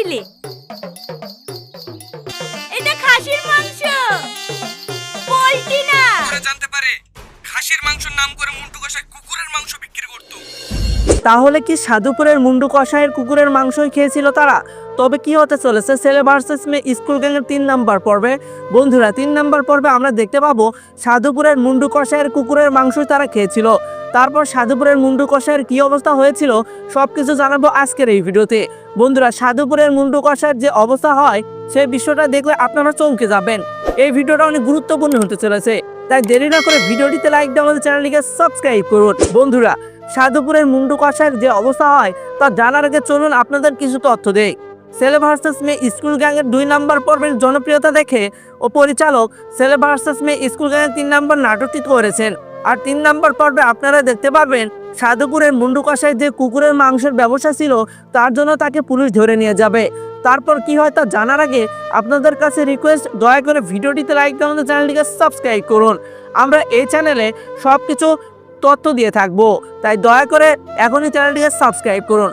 দিলে? এটা খাসির মাংস, পোল্ট্রি না। ওরা জানতে পারে খাসির মাংসের নাম করে মুন্টু কষাই কুকুরের মাংস বিক্রি করতো। তাহলে কি সাধুপুরের মুন্ডু কষাইয়ের কুকুরের মাংসই খেয়েছিল তারা? তবে কি হতে চলেছে ছেলে ভার্সেস মেয়ে স্কুল গ্যাংয়ের 3 নাম্বার পর্বে? বন্ধুরা, 3 নাম্বার পর্বে আমরা দেখতে পাবো সাধুপুরের মুন্ডু কষাইয়ের কুকুরের মাংসই তারা খেয়েছিল। তারপর সাধুপুরের মুন্ডু কষাইয়ের কি অবস্থা হয়েছিল সবকিছু জানাবো আজকের এই ভিডিওতে। বন্ধুরা, সাধুপুরের মুন্ডু কষাইয়ের যে অবস্থা হয় সেই বিষয়টা দেখলে আপনারা চমকে যাবেন। এই ভিডিওটা অনেক গুরুত্বপূর্ণ হতে চলেছে, তাই দেরি না করে ভিডিওটিতে লাইক দিয়ে আমাদের চ্যানেলটিকে সাবস্ক্রাইব করুন। বন্ধুরা, সাধুপুরের মুন্ডু কষাইয়ের যে অবস্থা হয় তা জানার আগে চলুন আপনাদের কিছু তথ্য দেই। ছেলে ভার্সেস মেয়ে স্কুল গ্যাংয়ের 2 নাম্বার পর্বের জনপ্রিয়তা দেখে ও পরিচালক ছেলে ভার্সেস মেয়ে স্কুল গ্যাংয়ের 3 নাম্বার নাটকটি করেছেন। আর 3 নাম্বার পর্বে আপনারা দেখতে পারবেন সাধুপুরের মুন্ডু কষাই যে কুকুরের মাংসের ব্যবসা ছিল তার জন্য তাকে পুলিশ ধরে নিয়ে যাবে। তারপর কি হয় তা জানার আগে আপনাদের কাছে রিকোয়েস্ট, দয়া করে ভিডিওটিতে লাইক দিয়ে আমাদের চ্যানেলটিকে সাবস্ক্রাইব করুন। আমরা এই চ্যানেলে সব কিছু তথ্য দিয়ে থাকবো, তাই দয়া করে এখনই চ্যানেলটিকে সাবস্ক্রাইব করুন।